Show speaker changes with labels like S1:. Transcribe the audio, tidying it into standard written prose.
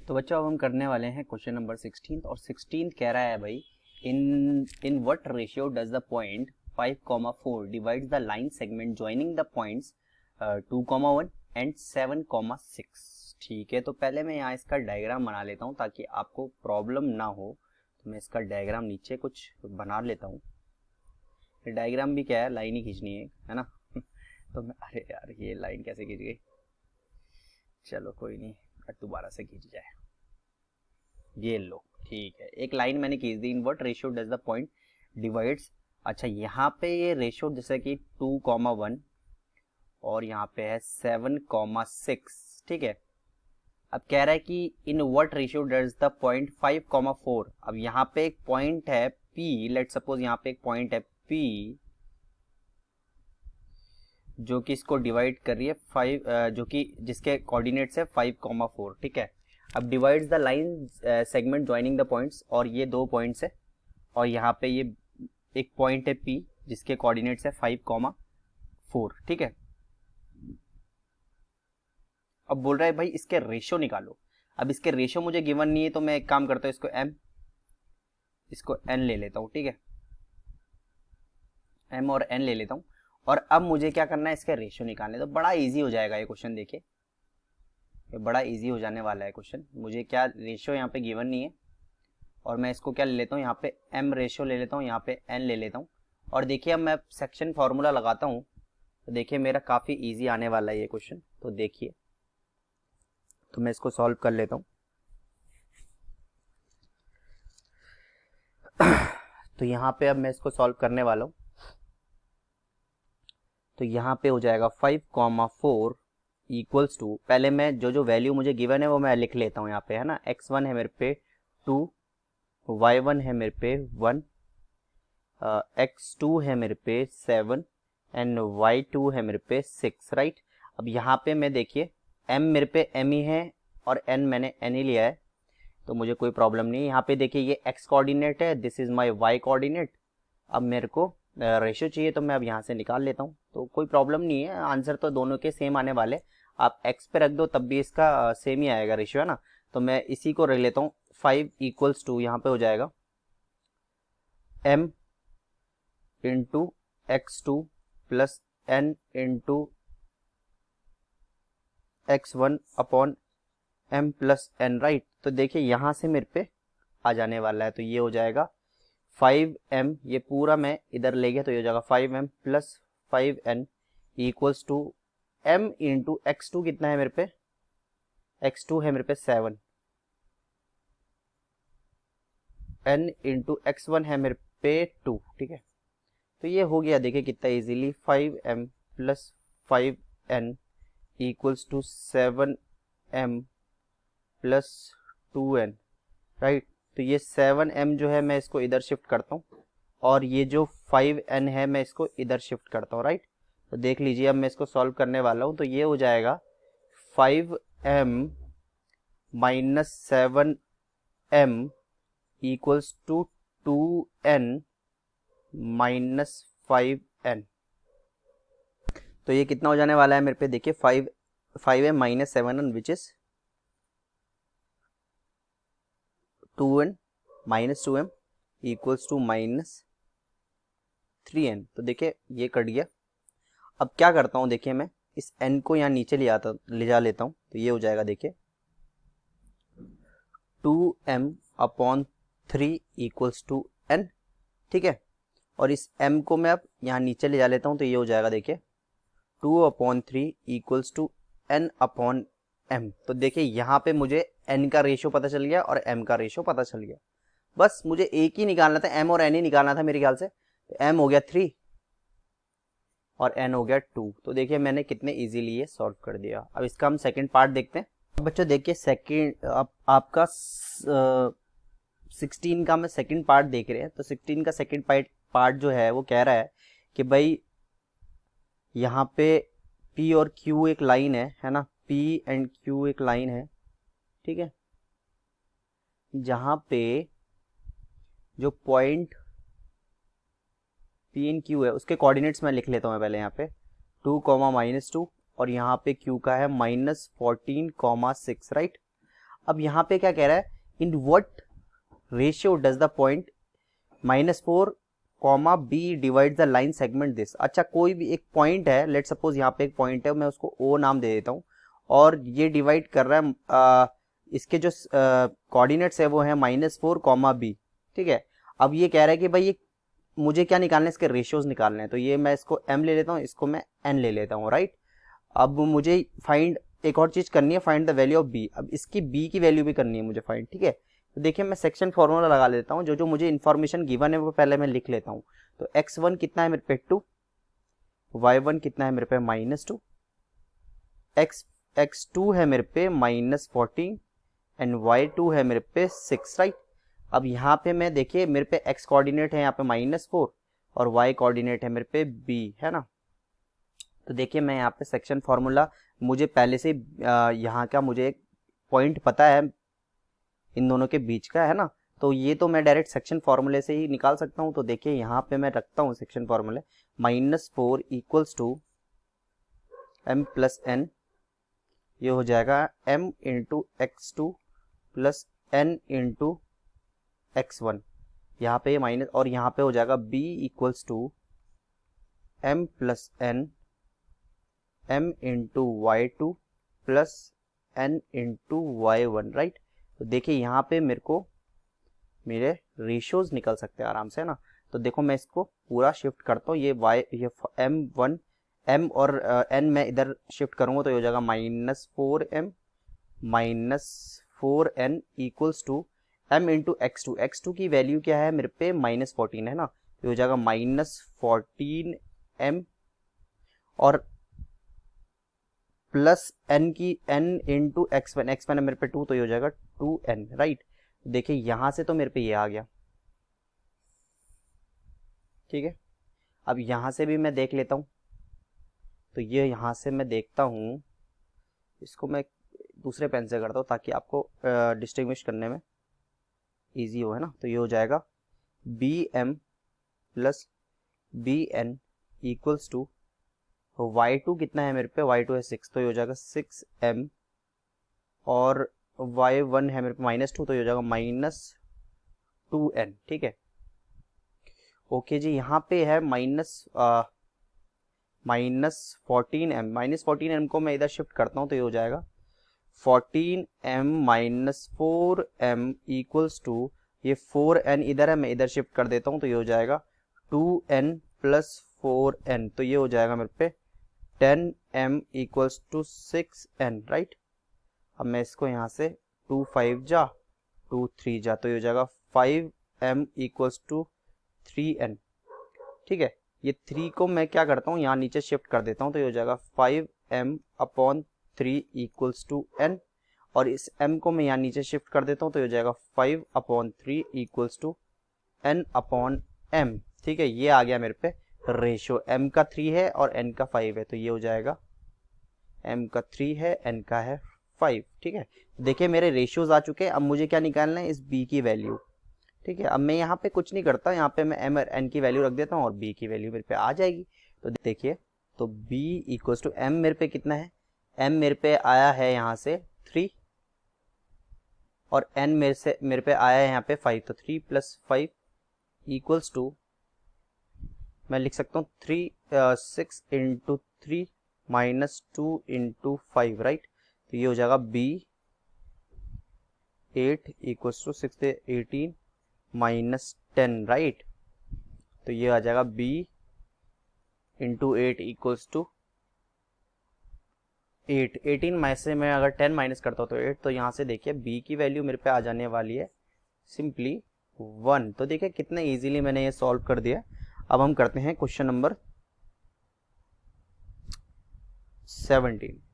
S1: तो बच्चों अब हम करने वाले हैं क्वेश्चन नंबर 16 और 16 कह रहा है भाई इन what ratio does the point 5,4 divides the line segment joining the points 2,1 and 7,6। ठीक है, तो पहले मैं यहाँ इसका डायग्राम बना लेता हूँ ताकि आपको प्रॉब्लम ना हो। तो मैं इसका डायग्राम नीचे कुछ बना लेता हूँ। डायग्राम भी क्या है, लाइन ही खींचनी है ना। तो मैं अरे यार ये लाइन कैसे खींच गई, चलो कोई नहीं, दोबारा से खींच जाए। ये लो, ठीक है, एक लाइन मैंने खींच दी। In what ratio does the point divides. अच्छा, यहाँ पे ये रेशियो जैसे कि 2,1 और यहाँ पे है 7,6। ठीक है, अब कह रहा है कि इन what ratio does the point 5,4। अब यहाँ पे एक पॉइंट है P, लेट सपोज यहाँ पे एक पॉइंट है P जो कि इसको डिवाइड कर रही है 5, जो कि जिसके कोऑर्डिनेट्स है 5,4। ठीक है, अब divides the line segment joining the points, और ये दो पॉइंट्स है और यहाँ पे ये एक पॉइंट है P जिसके कोऑर्डिनेट्स है 5,4। ठीक है, अब बोल रहा है भाई इसके रेशियो निकालो। अब इसके रेशियो मुझे गिवन नहीं है, तो मैं एक काम करता हूँ, इसको n ले लेता हूँ। ठीक है, m और n ले लेता हूँ। और अब मुझे क्या करना है, इसके रेशियो निकालने। तो बड़ा इजी हो जाएगा ये क्वेश्चन। देखिए ये बड़ा इजी हो जाने वाला है क्वेश्चन। मुझे क्या रेशियो यहाँ पे गिवन नहीं है, और मैं इसको क्या ले लेता हूँ, यहाँ पे m रेशियो ले लेता हूँ, यहाँ पे n ले लेता हूँ। और देखिए अब मैं सेक्शन फॉर्मूला लगाता हूँ, तो देखिए मेरा काफ़ी इजी आने वाला है ये क्वेश्चन। तो देखिए, तो मैं इसको सॉल्व कर लेता हूँ। तो यहाँ पे अब मैं इसको सॉल्व करने वाला हूँ। तो यहाँ पे हो जाएगा 5,4 इक्वल्स टू, पहले मैं जो वैल्यू मुझे गिवन है वो मैं लिख लेता हूँ यहाँ पे, है ना। x1 है मेरे पे 2, y1 है मेरे पे 1, x2 है मेरे पे 7 एंड y2 है मेरे पे 6, राइट। अब यहाँ पे मैं देखिए m मेरे पे m ही है और n मैंने n ही लिया है, तो मुझे कोई प्रॉब्लम नहीं है। यहाँ पे देखिए ये x कोऑर्डिनेट है, this is my y coordinate. अब मेरे को रेशियो चाहिए, तो मैं अब यहाँ से निकाल लेता हूँ, तो कोई प्रॉब्लम नहीं है। आंसर तो दोनों के सेम आने वाले, आप x पे रख दो तब भी इसका सेम ही आएगा रेशियो, है ना। तो मैं इसी को रख लेता हूँ। 5 इक्वल्स टू यहाँ पे हो जाएगा m into x2 plus n into x1 upon m plus n, right. तो देखिए यहाँ से मेरे पे आ जाने वाला है, तो ये हो जाएगा 5m, ये पूरा मैं इधर ले गया तो ये हो जाएगा 5m plus 5n equals to m into x2 कितना है मेरे पे, x2 है मेरे पे 7, n इंटू x1 है मेरे पे 2। ठीक है, तो ये हो गया, देखिए कितना easily, 5m plus 5n equals to 7m plus 2n, right. तो ये 7m जो है मैं इसको इधर शिफ्ट करता हूँ, और ये जो 5n है मैं इसको इधर शिफ्ट करता हूँ, राइट। तो देख लीजिए अब मैं इसको सॉल्व करने वाला हूँ। तो ये हो जाएगा 5m minus 7m equals to 2n minus 5n। तो ये कितना हो जाने वाला है मेरे पे, देखिए 5m minus 7n which is 2n minus 2m equals to minus 3n। तो देखिए ये कट गया। अब क्या करता हूँ, देखिए मैं इस n को यहाँ नीचे ले जा लेता हूँ, तो ये हो जाएगा देखिए 2m upon 3 equals to n। ठीक है, और इस m को मैं अब यहाँ नीचे ले जा लेता हूँ, तो ये हो जाएगा देखिए 2 upon 3 equals to n upon m। तो देखिए यहाँ पे मुझे n का रेशियो पता चल गया और m का रेशियो पता चल गया। बस मुझे एक ही निकालना था, m और n ही निकालना था मेरे ख्याल से। तो m हो गया 3 और n हो गया 2। तो देखिए मैंने कितने इजीली ये सॉल्व कर दिया। अब इसका हम सेकंड पार्ट देखते हैं। बच्चों देखिए सेकंड आपका 16 का मैं सेकंड पार्ट देख रहे हैं। तो 16 का सेकंड पार्ट जो है वो कह रहा है कि भाई यहाँ पे P और Q एक लाइन है ना, P एंड Q एक लाइन है। ठीक है, जहाँ पे जो पॉइंट P एंड Q है उसके कोऑर्डिनेट्स मैं लिख लेता हूँ पहले। यहाँ पे 2, -2 और यहाँ पे Q का है -14, 6, राइट। अब यहाँ पे क्या कह रहा है, in what ratio does the point -4 comma B divide the line segment this. अच्छा, कोई भी एक पॉइंट है, लेट सपोज यहाँ पे एक पॉइंट है, मैं उसको ओ नाम दे देता हूँ, और ये डिवाइड कर रहा है इसके जो कोऑर्डिनेट्स है वो है -4 कॉमा बी, ठीक है। अब ये कह रहा है कि भाई ये मुझे क्या निकालना है, इसके रेशियोज निकालने हैं, तो ये मैं इसको m ले लेता हूँ, इसको मैं n ले लेता हूँ, राइट। अब मुझे फाइंड एक और चीज करनी है, find the value of b। अब इसकी b की वैल्यू भी करनी है मुझे फाइंड, ठीक है। तो देखिए मैं सेक्शन फॉर्मूला लगा लेता हूँ, जो जो मुझे इन्फॉर्मेशन गिवन है वो पहले मैं लिख लेता हूँ। तो x1 कितना है मेरे पे 2, y1 कितना है मेरे पे -2, x2 है मेरे पे -14 एंड y2 है मेरे पे 6, राइट। अब यहाँ पे मैं देखिए मेरे पे x कोऑर्डिनेट है यहाँ पे -4 और y कोऑर्डिनेट है मेरे पे b, है ना। तो देखिए मैं यहाँ पे सेक्शन फॉर्मूला मुझे पहले से यहाँ का मुझे एक पॉइंट पता है इन दोनों के बीच का, है ना। तो ये तो मैं डायरेक्ट सेक्शन फॉर्मूले से ही निकाल सकता हूँ। तो देखिए यहाँ पे मैं रखता हूँ सेक्शन फॉर्मूले, -4 equals to m plus n, ये हो जाएगा m into x2 plus n into x1, यहाँ पे माइनस, और यहाँ पे हो जाएगा b equals to m plus n m into y2 plus n into y1, right. तो देखिए यहाँ पे मेरे को मेरे रेशियोज निकल सकते हैं आराम से, है ना। तो देखो मैं इसको पूरा शिफ्ट करता हूँ, ये ये m और n मैं इधर शिफ्ट करूँगा तो ये हो जाएगा -4m -4n equals to m into x2 की वैल्यू क्या है मेरे पे -14 है ना, तो हो जाएगा -14m और प्लस n की n इंटू x1 है मेरे पे 2, तो ये हो जाएगा 2n, राइट। देखिए यहां से तो मेरे पे ये आ गया, ठीक है। अब यहां से भी मैं देख लेता हूं, तो ये यहां से मैं देखता हूं, इसको मैं दूसरे पेन से करता हूं ताकि आपको डिस्टिंग्विश करने में इजी हो, है ना। तो ये हो जाएगा bm plus bn equals to y2 कितना है मेरे पे, y2 है 6, तो ये हो जाएगा 6m और y1 है मेरे पे -2, तो ये हो जाएगा -2n, ठीक है। ओके जी, यहाँ पे है -14m को मैं इधर शिफ्ट करता हूँ, तो ये हो जाएगा 14m -4m इक्वल्स टू, ये 4n इधर है, मैं इधर शिफ्ट कर देता हूँ, तो ये हो जाएगा 2n प्लस 4n, तो ये हो जाएगा मेरे पे 10m equals to 6n, right. अब मैं इसको यहाँ से 2 5 जा 2 3 जा, तो ये हो जाएगा 5m इक्वल्स टू 3n, ठीक है। ये 3 को मैं क्या करता हूँ यहाँ नीचे शिफ्ट कर देता हूँ, तो ये हो जाएगा 5m upon 3 equals to n, और इस m को मैं यहाँ नीचे शिफ्ट कर देता हूँ, तो ये हो जाएगा 5 upon 3 equals to n upon m, ठीक है। ये आ गया मेरे पे रेशियो, m का 3 है और n का 5 है, तो ये हो जाएगा m का 3 है, n का है 5, ठीक है। देखिए मेरे रेशियोज आ चुके हैं। अब मुझे क्या निकालना है, इस b की वैल्यू, ठीक है। अब मैं यहाँ पे कुछ नहीं करता, यहाँ पे मैं m और n की वैल्यू रख देता हूँ और b की वैल्यू मेरे पे आ जाएगी। तो देखिए, तो b इक्वल्स टू m मेरे पे कितना है, m मेरे पे आया है यहाँ से 3 और n मेरे पे आया है यहाँ पे 5, तो 3 प्लस 5 इक्वल्स टू, मैं लिख सकता हूँ 6 इंटू 3 माइनस 2 इंटू 5, राइट। तो ये हो जाएगा b 8 equals to 6 18 minus 10, right. तो ये आ जाएगा b इंटू 8 इक्वल्स टू 8, 18 में से मैं अगर 10 माइनस करता हूँ तो 8, तो यहाँ से देखिए b की वैल्यू मेरे पे आ जाने वाली है सिंपली 1। तो देखिए कितने इजीली मैंने ये सॉल्व कर दिया। अब हम करते हैं क्वेश्चन नंबर 17।